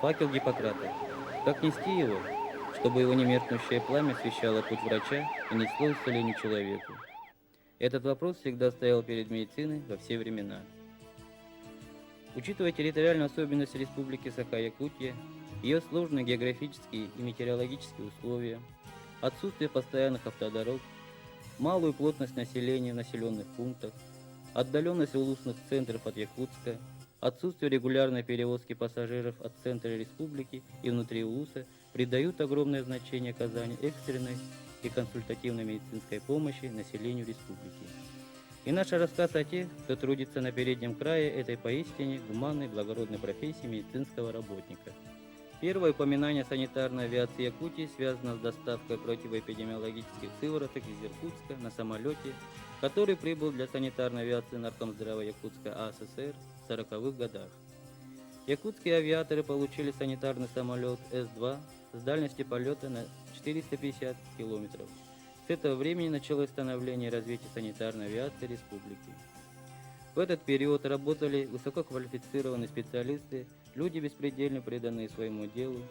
Факел Гиппократа. Как нести его, чтобы его немеркнущее пламя освещало путь врача и несло исцелению человеку? Этот вопрос всегда стоял перед медициной во все времена. Учитывая территориальную особенность Республики Саха-Якутия, ее сложные географические и метеорологические условия, отсутствие постоянных автодорог, малую плотность населения в населенных пунктах, отдаленность улусных центров от Якутска, отсутствие регулярной перевозки пассажиров от центра республики и внутри улуса придают огромное значение оказанию экстренной и консультативной медицинской помощи населению республики. И наш рассказ о тех, кто трудится на переднем крае этой поистине гуманной благородной профессии медицинского работника. Первое упоминание санитарной авиации Якутии связано с доставкой противоэпидемиологических сывороток из Иркутска на самолете, который прибыл для санитарной авиации Наркомздрава Якутска АССР в 40-х годах. Якутские авиаторы получили санитарный самолет С-2 с дальностью полета на 450 километров. С этого времени началось становление и развитие санитарной авиации республики. В этот период работали высококвалифицированные специалисты, люди беспредельно преданные своему делу,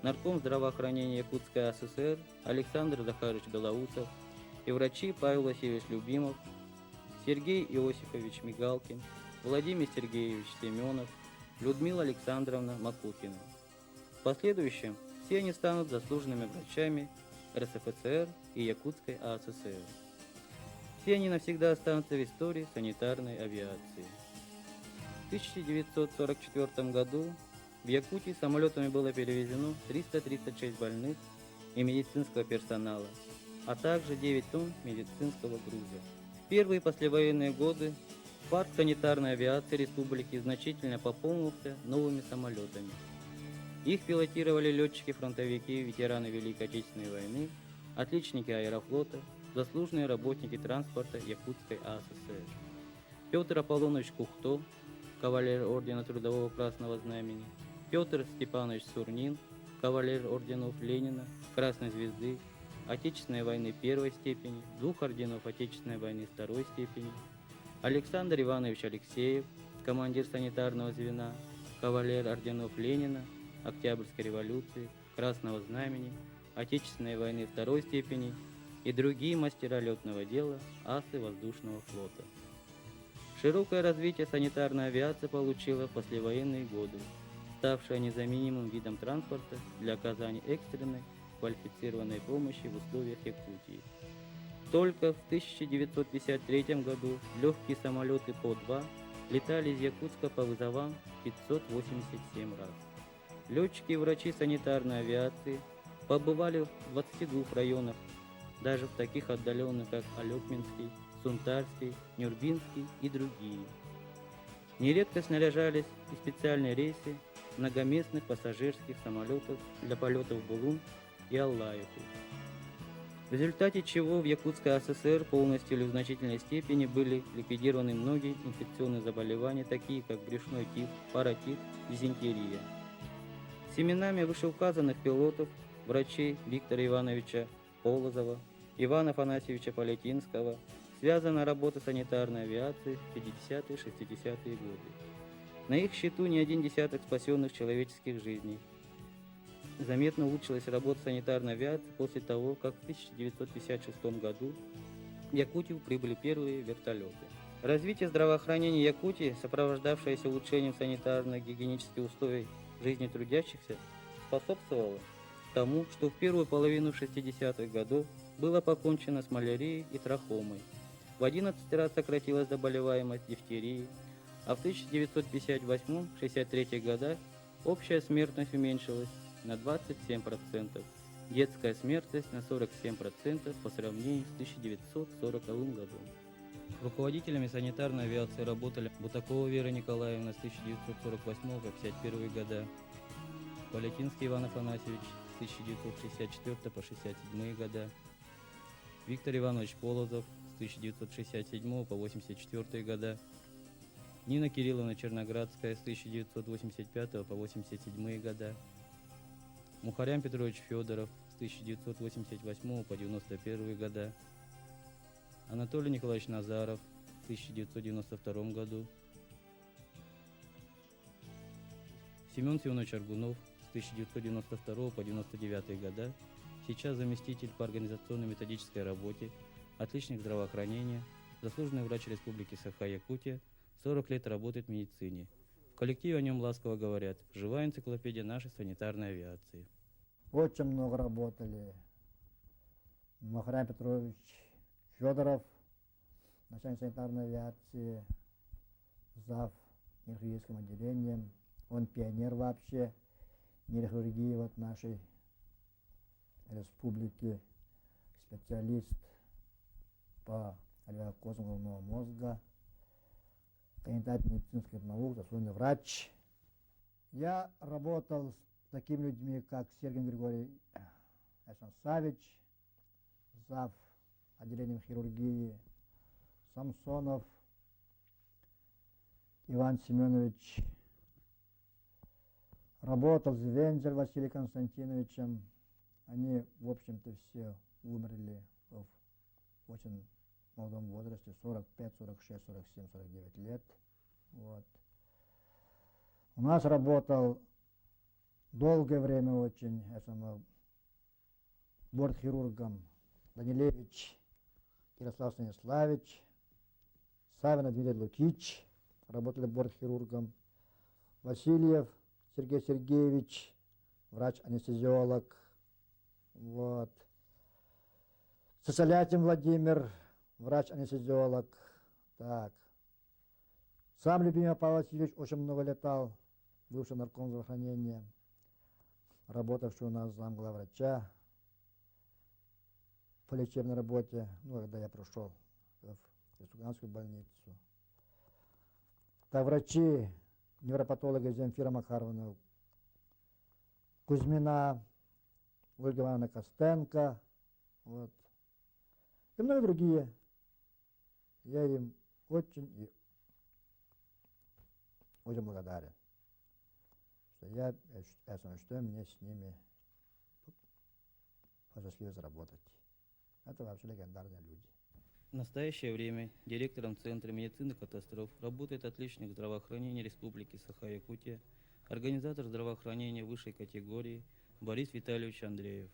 нарком здравоохранения Якутской АССР Александр Захарович Белоусов и врачи Павел Васильевич Любимов, Сергей Иосифович Мигалкин, Владимир Сергеевич Семенов, Людмила Александровна Макухина. В последующем все они станут заслуженными врачами РСФСР и Якутской АССР. Все они навсегда останутся в истории санитарной авиации. В 1944 году в Якутии самолетами было перевезено 336 больных и медицинского персонала, а также 9 тонн медицинского груза. В первые послевоенные годы парк санитарной авиации республики значительно пополнился новыми самолетами. Их пилотировали летчики-фронтовики, ветераны Великой Отечественной войны, отличники аэрофлота, заслуженные работники транспорта Якутской АССР. Петр Аполлонович Кухто, кавалер ордена Трудового Красного Знамени, Петр Степанович Сурнин, кавалер орденов Ленина, Красной Звезды, Отечественной войны первой степени, 2 орденов Отечественной войны второй степени, Александр Иванович Алексеев, командир санитарного звена, кавалер орденов Ленина, Октябрьской революции, Красного Знамени, Отечественной войны второй степени и другие мастера летного дела, асы воздушного флота. Широкое развитие санитарной авиации получила в послевоенные годы, ставшая незаменимым видом транспорта для оказания экстренной квалифицированной помощи в условиях Якутии. Только в 1953 году легкие самолеты По-2 летали из Якутска по вызовам 587 раз. Летчики и врачи санитарной авиации побывали в 22 районах, даже в таких отдаленных, как Алекминский, Сунтарский, Нюрбинский и другие. Нередко снаряжались и специальные рейсы многоместных пассажирских самолетов для полетов в Булун и Аллаевку, в результате чего в Якутской АССР полностью или в значительной степени были ликвидированы многие инфекционные заболевания, такие как брюшной тиф, паротит, дизентерия. С именами вышеуказанных пилотов, врачей Виктора Ивановича Полозова, Ивана Афанасьевича Полетинского связана работа санитарной авиации в 50-60-е годы. На их счету не один десяток спасенных человеческих жизней. Заметно улучшилась работа санитарной авиации после того, как в 1956 году в Якутию прибыли первые вертолеты. Развитие здравоохранения Якутии, сопровождавшееся улучшением санитарно-гигиенических условий жизни трудящихся, способствовало тому, что в первую половину 60-х годов было покончено с малярией и трахомой. В 11 раз сократилась заболеваемость дифтерией, а в 1958-63 годах общая смертность уменьшилась на 27%, детская смертность на 47% по сравнению с 1940 годом. Руководителями санитарной авиации работали Бутакова Вера Николаевна с 1948 по 1951 года, Полетинский Иван Афанасьевич с 1964 по 1967 года, Виктор Иванович Полозов с 1967 по 1984 года, Нина Кирилловна Черноградская с 1985 по 1987 года, Мухарян Петрович Федоров с 1988 по 1991 года, Анатолий Николаевич Назаров в 1992 году, Семен Семенович Аргунов с с 1992 по 1999 года, сейчас заместитель по организационно-методической работе, отличник здравоохранения, заслуженный врач Республики Саха-Якутия, 40 лет работает в медицине. В коллективе о нем ласково говорят: живая энциклопедия нашей санитарной авиации. Очень много работали. Махрам Петрович Федоров, начальник санитарной авиации, зав. Нейрохирургическим отделением. Он пионер вообще нейрохирургии вот нашей республики, специалист по алвеокозам головного мозга, кандидат медицинских наук, заслуженный врач. Я работал с такими людьми, как Сергей Григорьевич Савич, зав. Отделением хирургии, Самсонов Иван Семенович, работал с Вензель Василием Константиновичем. Они, в общем-то, все умерли в очень молодом возрасте, 45, 46, 47, 49 лет. Вот. У нас работал долгое время очень бортхирургом Данилевич Ярослав Станиславович, Савин Дмитрий Лукич, работали бортхирургом, Васильев Сергей Сергеевич, врач-анестезиолог. Вот. Сосолятин Владимир, врач-анестезиолог. Так. Сам любимый Павел Васильевич очень много летал, бывший нарком здравоохранения, работавший у нас замглавврача по лечебной работе, когда я пришел в республиканскую больницу. Так, врачи, невропатологи Земфира Макаровна Кузьмина, Ольга Ивановна Костенко, вот, и многие другие. Я им очень благодарен, что я что мне с ними посчастливилось работать. Это вообще легендарные люди. В настоящее время директором Центра медицины катастроф работает отличник здравоохранения Республики Саха-Якутия, организатор здравоохранения высшей категории Борис Витальевич Андреев.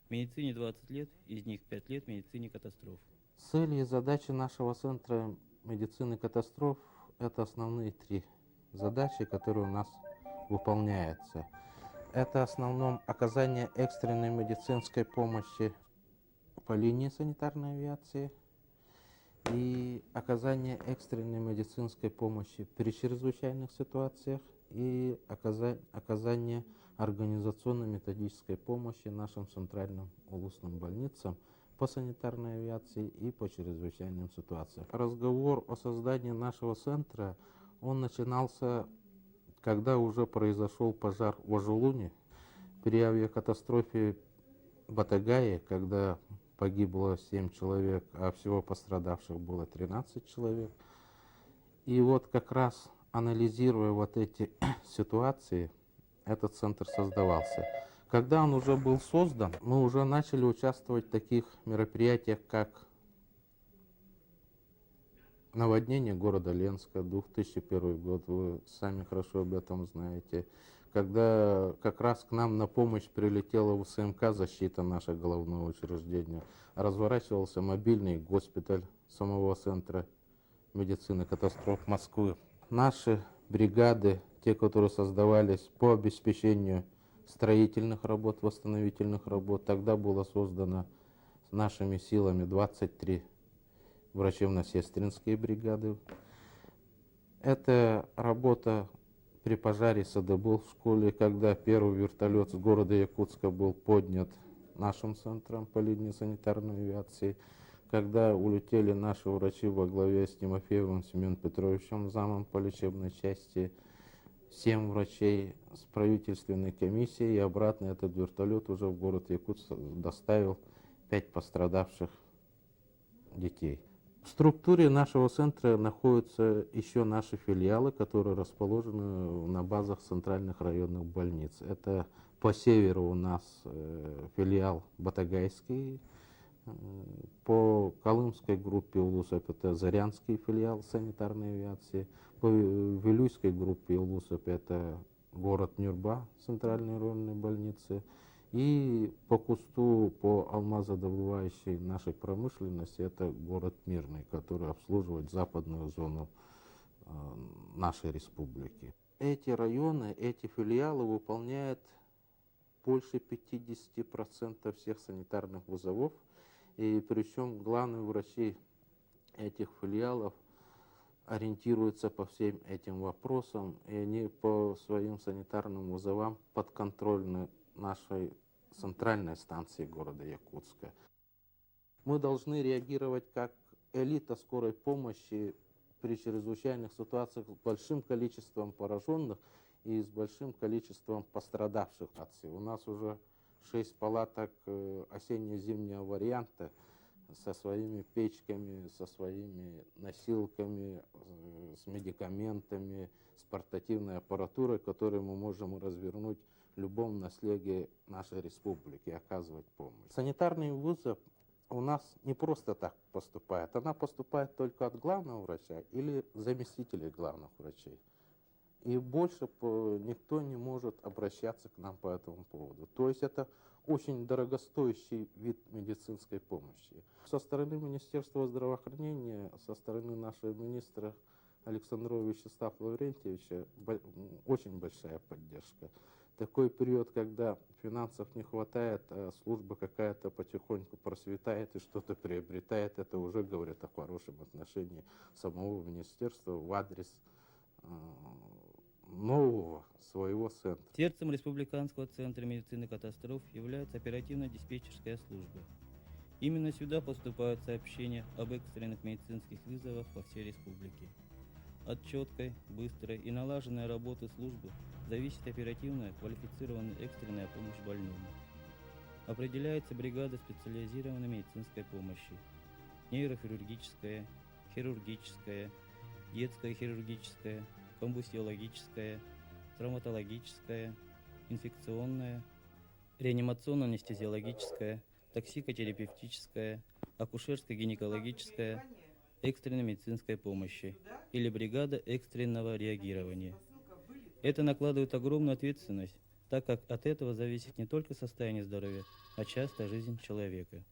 В медицине 20 лет, из них 5 лет в медицине катастроф. Цели и задачи нашего Центра медицины катастроф – это основные три задачи, которые у нас выполняются. Это в основном оказание экстренной медицинской помощи по линии санитарной авиации и оказание экстренной медицинской помощи при чрезвычайных ситуациях и оказание организационно-методической помощи нашим центральным улусным больницам по санитарной авиации и по чрезвычайным ситуациям. Разговор о создании нашего центра, он начинался, когда уже произошел пожар в Ажулуне, при авиакатастрофе Батагае, когда погибло 7 человек, а всего пострадавших было 13 человек. И вот как раз анализируя вот эти ситуации, этот центр создавался. Когда он уже был создан, мы уже начали участвовать в таких мероприятиях, как наводнение города Ленска, 2001 год, вы сами хорошо об этом знаете. Когда как раз к нам на помощь прилетела ВСМК «Защита», наше головное учреждение, разворачивался мобильный госпиталь самого Центра медицины катастроф Москвы. Наши бригады, те, которые создавались по обеспечению строительных работ, восстановительных работ, тогда было создано нашими силами 23 врачебно-сестринские бригады. Это работа при пожаре СДБУ в школе, когда первый вертолет с города Якутска был поднят нашим центром по линии санитарной авиации, когда улетели наши врачи во главе с Тимофеевым Семеном Петровичем, замом по лечебной части, 7 врачей с правительственной комиссией, и обратно этот вертолет уже в город Якутск доставил 5 пострадавших детей. В структуре нашего центра находятся еще наши филиалы, которые расположены на базах центральных районных больниц. Это по северу у нас филиал Батагайский, по Колымской группе УЛУСОП это Зарянский филиал санитарной авиации, по Вилюйской группе УЛУСОП это город Нюрба, центральной районной больницы. И по кусту, по алмазодобывающей нашей промышленности, это город Мирный, который обслуживает западную зону нашей республики. Эти районы, эти филиалы выполняют больше 50% всех санитарных вызовов. И причем главные врачи этих филиалов ориентируются по всем этим вопросам, и они по своим санитарным вызовам подконтрольны нашей центральной станции города Якутска. Мы должны реагировать как элита скорой помощи при чрезвычайных ситуациях с большим количеством пораженных и с большим количеством пострадавших. У нас уже 6 палаток осенне-зимнего варианта со своими печками, со своими носилками, с медикаментами, с портативной аппаратурой, которую мы можем развернуть в любом наследии нашей республики и оказывать помощь. Санитарный вызов у нас не просто так поступает, она поступает только от главного врача или заместителей главных врачей. И больше никто не может обращаться к нам по этому поводу. То есть это очень дорогостоящий вид медицинской помощи. Со стороны Министерства здравоохранения, со стороны нашего министра Александровича Вячеслава Лаврентьевича очень большая поддержка. Такой период, когда финансов не хватает, а служба какая-то потихоньку просветает и что-то приобретает, это уже говорит о хорошем отношении самого министерства в адрес нового своего центра. Сердцем Республиканского центра медицины катастроф является оперативно-диспетчерская служба. Именно сюда поступают сообщения об экстренных медицинских вызовах по всей республике. От четкой, быстрой и налаженной работы службы зависит оперативная, квалифицированная экстренная помощь больному. Определяется бригада специализированной медицинской помощи: нейрохирургическая, хирургическая, детская хирургическая, комбустиологическая, травматологическая, инфекционная, реанимационно-анестезиологическая, токсикотерапевтическая, акушерско-гинекологическая, экстренной медицинской помощи или бригада экстренного реагирования. Это накладывает огромную ответственность, так как от этого зависит не только состояние здоровья, а часто жизнь человека.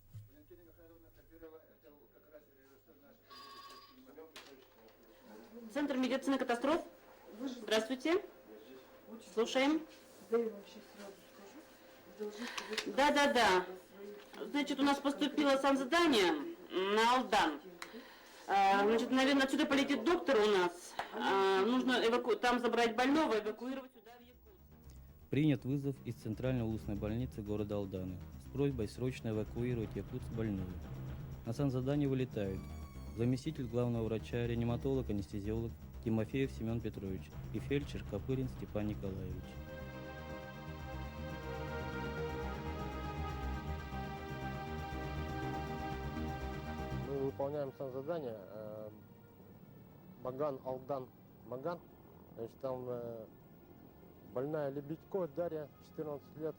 Центр медицины катастроф. Здравствуйте. Слушаем. Да. Значит, у нас поступило санзадание на Алдан. Значит, наверное, отсюда полетит доктор у нас. Нужно там забрать больного, эвакуировать сюда в Якутск. Принят вызов из Центральной улусной больницы города Алданы с просьбой срочно эвакуировать Якутск больную. На санзадание вылетают заместитель главного врача, реаниматолог, анестезиолог Тимофеев Семен Петрович и фельдшер Копырин Степан Николаевич. Мы выполняем санзадание Маган, Алдан, Маган. Значит, там больная Лебедько Дарья, 14 лет,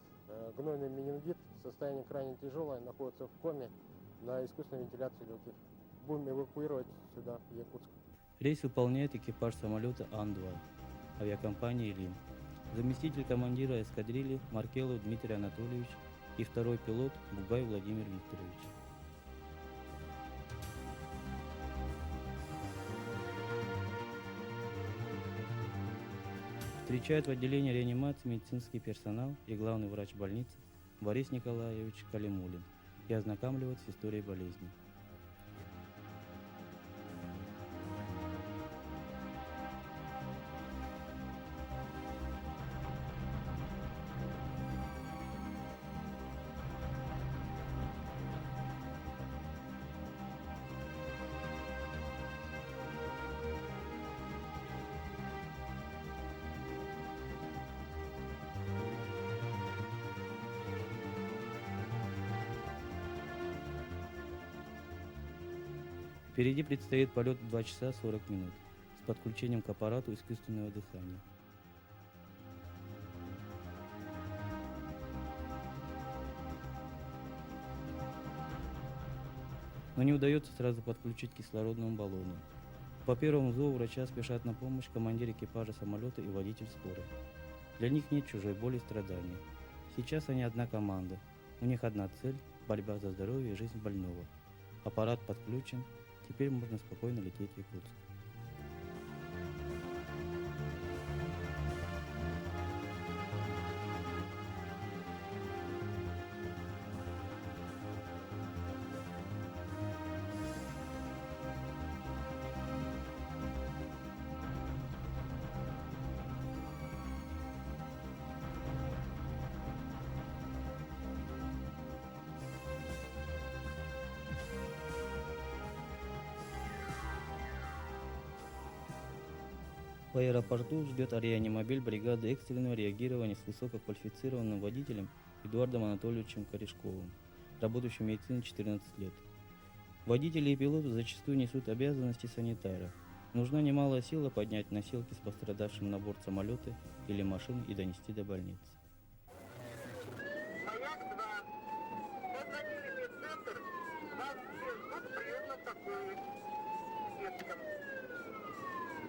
гнойный менингит, состояние крайне тяжелое, находится в коме на искусственной вентиляции легких. Будем эвакуировать сюда, в Якутск. Рейс выполняет экипаж самолета Ан-2 авиакомпании «Лим», заместитель командира эскадрильи Маркелов Дмитрий Анатольевич и второй пилот Бугай Владимир Викторович. Встречает в отделении реанимации медицинский персонал и главный врач больницы Борис Николаевич Калимулин и ознакомливает с историей болезни. Впереди предстоит полет в 2 часа 40 минут с подключением к аппарату искусственного дыхания. Но не удается сразу подключить к кислородному баллону. По первому зову врача спешат на помощь командир экипажа самолета и водитель скорой. Для них нет чужой боли и страданий. Сейчас они одна команда. У них одна цель – борьба за здоровье и жизнь больного. Аппарат подключен, теперь можно спокойно лететь в Якутск. В аэропорту ждет реанимобиль бригады экстренного реагирования с высококвалифицированным водителем Эдуардом Анатольевичем Корешковым, работающим в медицине 14 лет. Водители и пилоты зачастую несут обязанности санитаров. Нужна немалая сила поднять носилки с пострадавшим на борт самолета или машин и донести до больницы. Маяк-2. Позвонили в медцентр. Вас все ждут в приемном покое. Детском.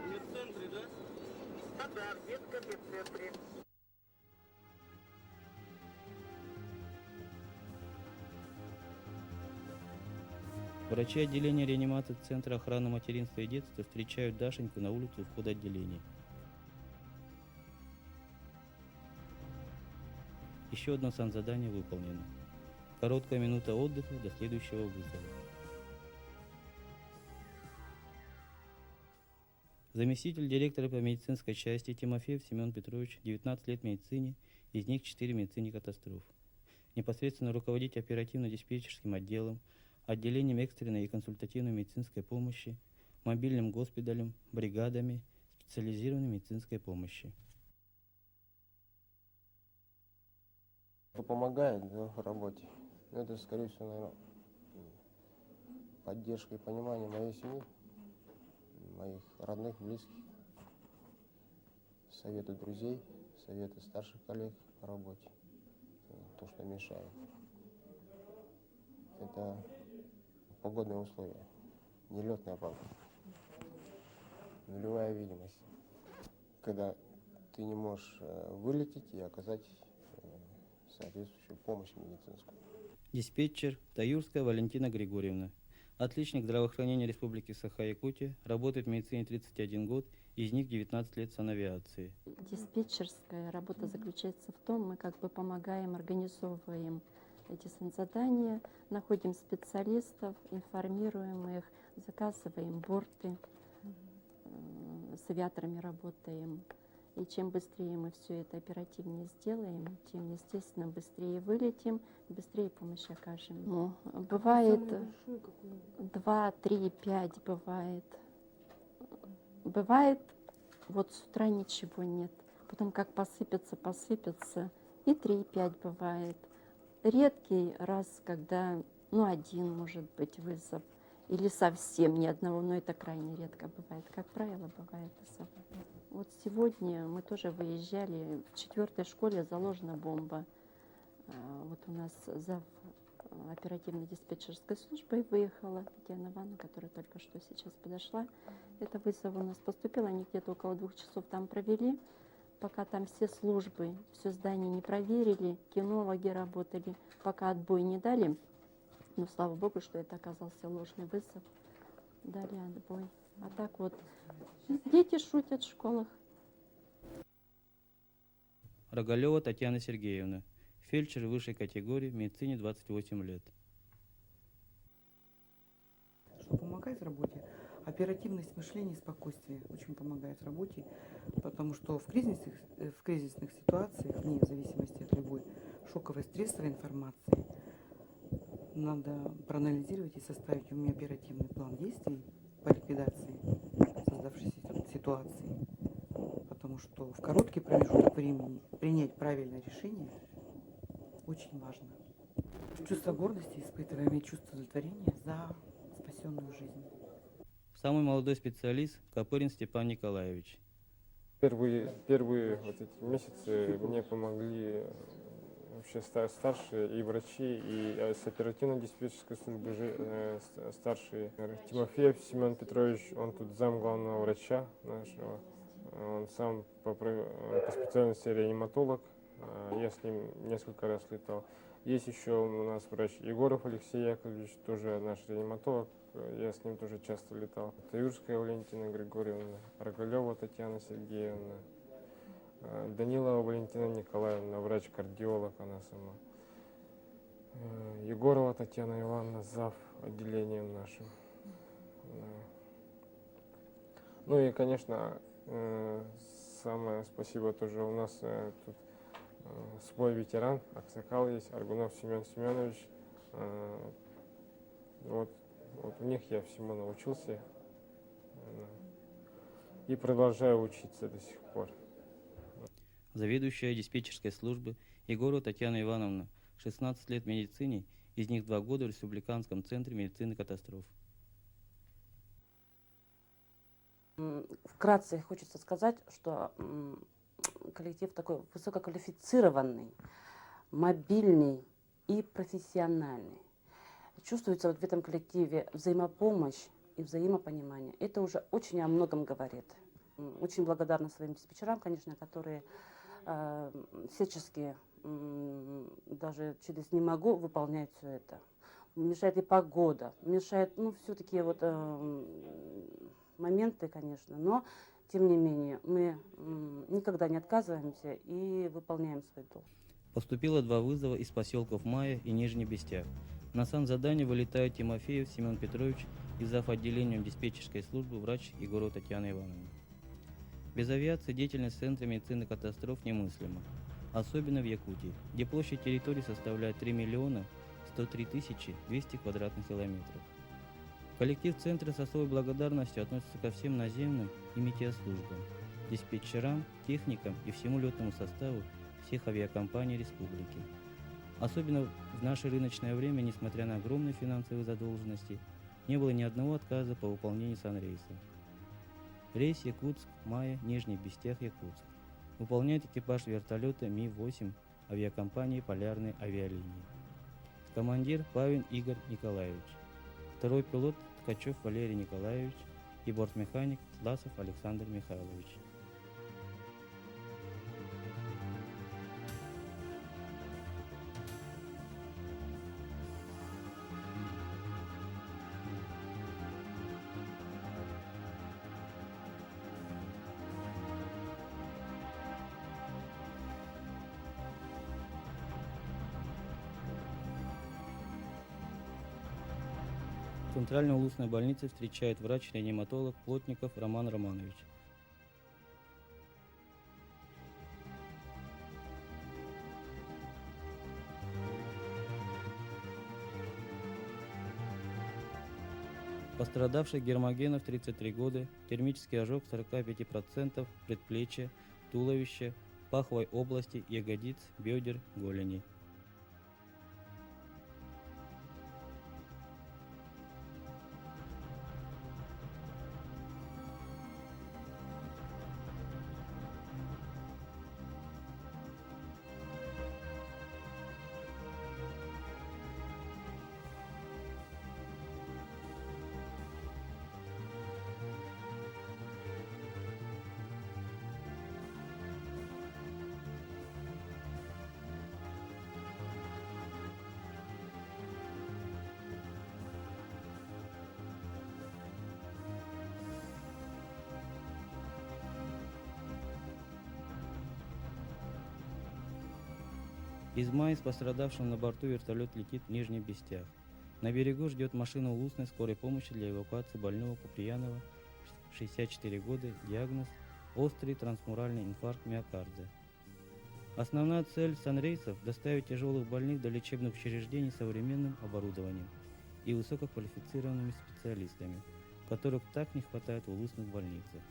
В медцентре, да? Да, в детском медцентре. Врачи отделения реанимации Центра охраны материнства и детства встречают Дашеньку на улице у входа отделения. Еще одно санзадание выполнено. Короткая минута отдыха до следующего вызова. Заместитель директора по медицинской части Тимофеев Семен Петрович, 19 лет в медицине, из них 4 в медицине катастроф. Непосредственно руководить оперативно-диспетчерским отделом, отделением экстренной и консультативной медицинской помощи, мобильным госпиталем, бригадами специализированной медицинской помощи. Что помогает в работе, это, скорее всего, наверное, поддержка и понимание моей семьи, моих родных, близких, советы друзей, советы старших коллег по работе, то, что мешает. Это погодные условия, нелетная погода, нулевая видимость, когда ты не можешь вылететь и оказать соответствующую помощь медицинскую. Диспетчер Таюрская Валентина Григорьевна. Отличник здравоохранения Республики Саха-Якутия, работает в медицине 31 год, из них 19 лет в санавиации. Диспетчерская работа заключается в том, мы как бы помогаем, организовываем эти санзадания, находим специалистов, информируем их, заказываем борты, с авиаторами работаем. И чем быстрее мы все это оперативнее сделаем, тем, естественно, быстрее вылетим, быстрее помощь окажем. Ну, бывает 2, 3, 5 бывает. Бывает, вот с утра ничего нет. Потом как посыпется, и 3, 5 бывает. Редкий раз, когда, один может быть вызов, или совсем ни одного, но это крайне редко бывает. Как правило, бывает вызов. Вот сегодня мы тоже выезжали, в 4-й школе заложена бомба. Вот у нас зав оперативно-диспетчерской службой выехала Татьяна Ивановна, которая только что сейчас подошла. Это вызов у нас поступил, они где-то около 2 часов там провели, пока там все службы, все здание не проверили, кинологи работали, пока отбой не дали. Но слава богу, что это оказался ложный вызов, дали отбой. А так вот, дети шутят в школах. Рогалева Татьяна Сергеевна. Фельдшер высшей категории, в медицине 28 лет. Что помогает в работе? Оперативность мышления и спокойствие очень помогает в работе, потому что в кризисных ситуациях, вне зависимости от любой шоковой стрессовой информации, надо проанализировать и составить у меня оперативный план действий по ликвидации создавшейся ситуации, потому что в короткий промежуток времени принять правильное решение очень важно. Чувство гордости испытываем и чувство удовлетворения за спасенную жизнь. Самый молодой специалист Копырин Степан Николаевич. Первые вот эти месяцы мне помогли вообще старшие и врачи, и с оперативно-диспетчерской службы старшие. Тимофеев Семен Петрович, он тут зам главного врача нашего. Он сам по специальности реаниматолог. Я с ним несколько раз летал. Есть еще у нас врач Егоров Алексей Яковлевич, тоже наш реаниматолог. Я с ним тоже часто летал. Таюрская Валентина Григорьевна, Рогалева Татьяна Сергеевна, Данилова Валентина Николаевна, врач-кардиолог она сама. Егорова Татьяна Ивановна, зав. Отделением нашим. Ну и, конечно, самое спасибо тоже у нас тут свой ветеран, Аксакал есть, Аргунов Семен Семенович. Вот у них я всему научился и продолжаю учиться до сих пор. Заведующая диспетчерской службы Егорова Татьяна Ивановна, 16 лет в медицине, из них 2 года в Республиканском центре медицины катастроф. Вкратце хочется сказать, что коллектив такой высококвалифицированный, мобильный и профессиональный. Чувствуется вот в этом коллективе взаимопомощь и взаимопонимание. Это уже очень о многом говорит. Очень благодарна своим диспетчерам, конечно, которые всячески даже через «не могу» выполняют все это. Мешает и погода, мешает, все такие вот моменты, конечно, но тем не менее мы никогда не отказываемся и выполняем свой долг. Поступило 2 вызова из поселков Мая и Нижний Бестях. На санзадание вылетают Тимофеев Семен Петрович и зав. Отделением диспетчерской службы врач Егорова Татьяна Ивановна. Без авиации деятельность Центра медицины катастроф немыслима, особенно в Якутии, где площадь территории составляет 3 миллиона 103 тысячи 200 квадратных километров. Коллектив Центра с особой благодарностью относится ко всем наземным и метеослужбам, диспетчерам, техникам и всему летному составу всех авиакомпаний республики. Особенно в наше рыночное время, несмотря на огромные финансовые задолженности, не было ни одного отказа по выполнению санрейса. Рейс Якутск, Мая, Нижний Бестях, Якутск. Выполняет экипаж вертолета Ми-8 авиакомпании «Полярные авиалинии». Командир Павин Игорь Николаевич. Второй пилот Ткачев Валерий Николаевич и бортмеханик Ласов Александр Михайлович. В Центральной улусной больнице встречает врач-реаниматолог Плотников Роман Романович. Пострадавший Гермогенов, 33 года, термический ожог 45% предплечья, туловища, паховой области, ягодиц, бедер, голени. Из Майи с пострадавшим на борту вертолет летит в Нижний Бестях. На берегу ждет машина улусной скорой помощи для эвакуации больного Куприянова, 64 года, диагноз острый трансмуральный инфаркт миокарда. Основная цель санрейсов – доставить тяжелых больных до лечебных учреждений современным оборудованием и высококвалифицированными специалистами, которых так не хватает в улусных больницах.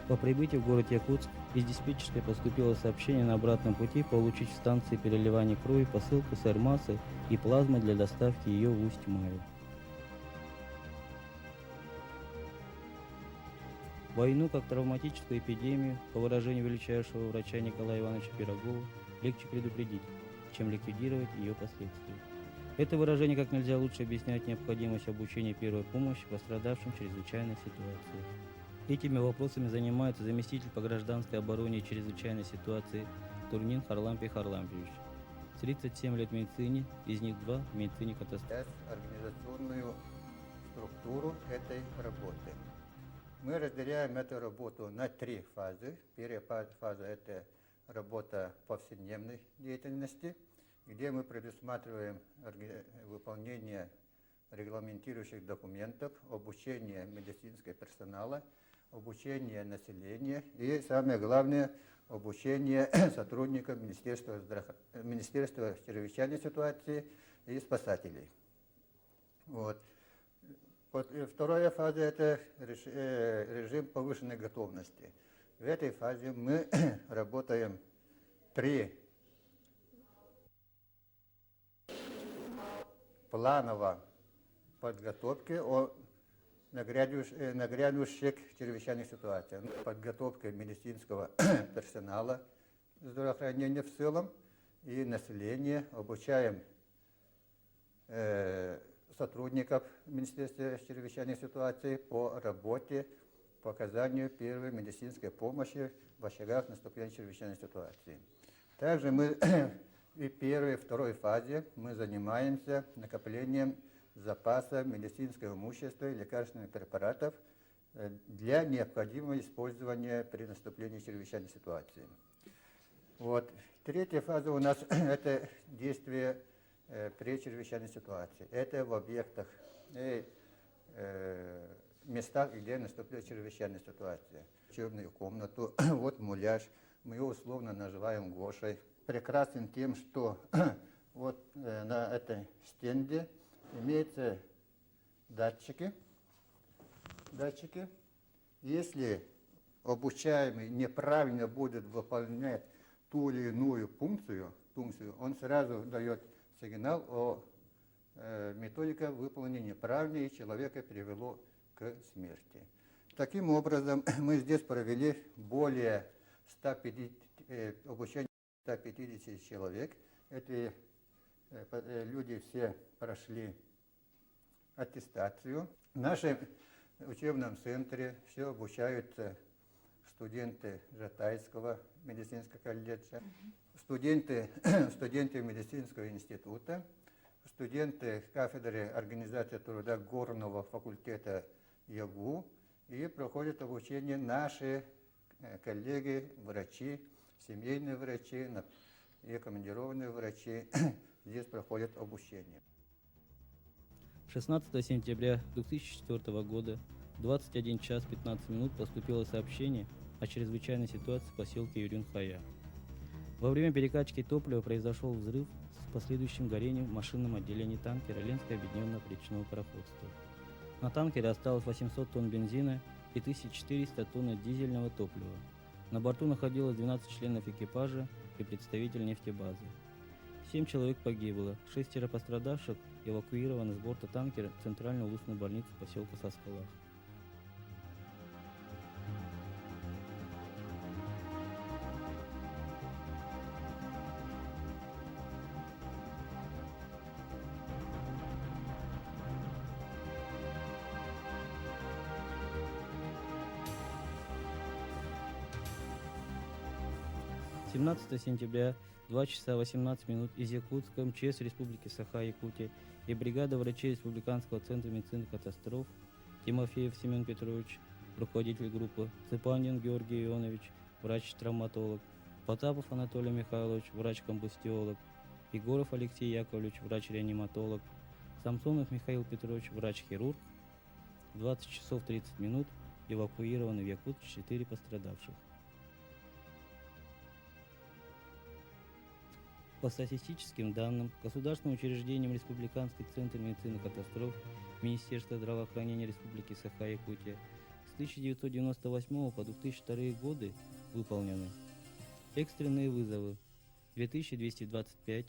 По прибытии в город Якутск из диспетчерской поступило сообщение на обратном пути получить в станции переливания крови посылку с аэрмассой и плазмой для доставки ее в Усть-Маю. Войну как травматическую эпидемию, по выражению величайшего врача Николая Ивановича Пирогова, легче предупредить, чем ликвидировать ее последствия. Это выражение как нельзя лучше объясняет необходимость обучения первой помощи пострадавшим в чрезвычайной ситуации. Этими вопросами занимается заместитель по гражданской обороне и чрезвычайной ситуации Турнин Харлампий Харлампьевич. 37 лет в медицине, из них 2 в медицине катастрофы. Организационную структуру этой работы. Мы разделяем эту работу на 3 фазы. Первая фаза – это работа повседневной деятельности, где мы предусматриваем выполнение регламентирующих документов, обучение медицинского персонала, обучение населения и, самое главное, обучение сотрудников Министерства чрезвычайной ситуации и спасателей. Вот. Вторая фаза – это режим повышенной готовности. В этой фазе мы работаем при плановой подготовке о нагрянувших чрезвычайных ситуациях. Подготовка медицинского персонала здравоохранения в целом и населения. Обучаем сотрудников Министерства чрезвычайных ситуаций по работе, по оказанию первой медицинской помощи в очагах наступления чрезвычайной ситуации. Также мы и первой и второй фазе мы занимаемся накоплением запаса медицинского имущества и лекарственных препаратов для необходимого использования при наступлении чрезвычайной ситуации. Вот. Третья фаза у нас это действие при чрезвычайной ситуации. Это в объектах и местах, где наступила чрезвычайная ситуация. Учебную комнату, вот муляж, мы его условно называем Гошей. Прекрасен тем, что вот на этой стенде имеются датчики. Если обучаемый неправильно будет выполнять ту или иную функцию, он сразу дает сигнал о методике выполнения неправильно, и человека привело к смерти. Таким образом, мы здесь провели более 150, обучение 150 человек. Эти люди все прошли аттестацию. В нашем учебном центре все обучаются студенты Жатайского медицинского колледжа, студенты медицинского института, студенты кафедры организации труда Горного факультета ЯГУ, и проходят обучение наши коллеги, врачи, семейные врачи и командированные врачи. Здесь проходят обучение. 16 сентября 2004 года в 21 час 15 минут поступило сообщение о чрезвычайной ситуации в поселке Юрюн-Хая. Во время перекачки топлива произошел взрыв с последующим горением в машинном отделении танкера Ленского объединенного речного пароходства. На танкере осталось 800 тонн бензина и 1400 тонн дизельного топлива. На борту находилось 12 членов экипажа и представитель нефтебазы. 7 человек погибло, 6 пострадавших эвакуированы с борта танкера в центральную улусную больницу поселка Саскалах. — 17 сентября, 2 часа 18 минут из Якутска, МЧС Республики Саха-Якутия и бригада врачей Республиканского центра медицины катастроф Тимофеев Семен Петрович, руководитель группы, Цыпанин Георгий Ионович, врач-травматолог, Потапов Анатолий Михайлович, врач-комбустиолог, Егоров Алексей Яковлевич, врач-реаниматолог, Самсонов Михаил Петрович, врач-хирург. В 20 часов 30 минут эвакуированы в Якутск 4 пострадавших. По статистическим данным, государственным учреждением Республиканский центр медицины катастроф Министерства здравоохранения Республики Саха-Якутия 1998 по 2002 годы выполнены экстренные вызовы 2225,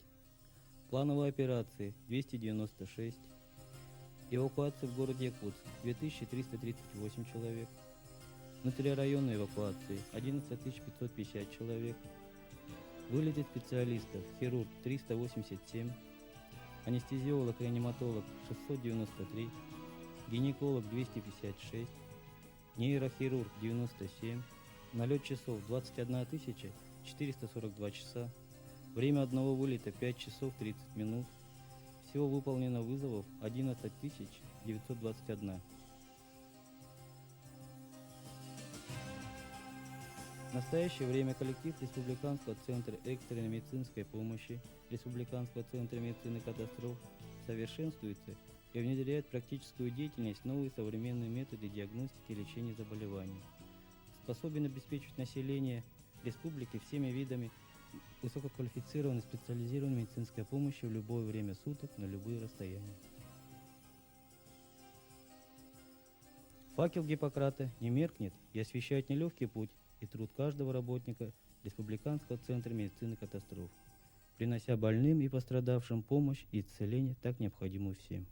плановые операции 296, эвакуации в городе Якутск 2338 человек, внутрирайонной эвакуации 11550 человек, вылеты специалистов хирург 387, анестезиолог-реаниматолог 693, гинеколог 256, нейрохирург 97, налет часов 21 442 часа, время одного вылета 5 часов 30 минут, всего выполнено вызовов 11 921. В настоящее время коллектив Республиканского центра экстренной медицинской помощи, Республиканского центра медицины катастроф совершенствуется и внедряет в практическую деятельность новые современные методы диагностики и лечения заболеваний. Способен обеспечить население республики всеми видами высококвалифицированной специализированной медицинской помощи в любое время суток, на любые расстояния. Факел Гиппократа не меркнет и освещает нелегкий путь и труд каждого работника Республиканского центра медицины катастроф, принося больным и пострадавшим помощь и исцеление, так необходимую всем.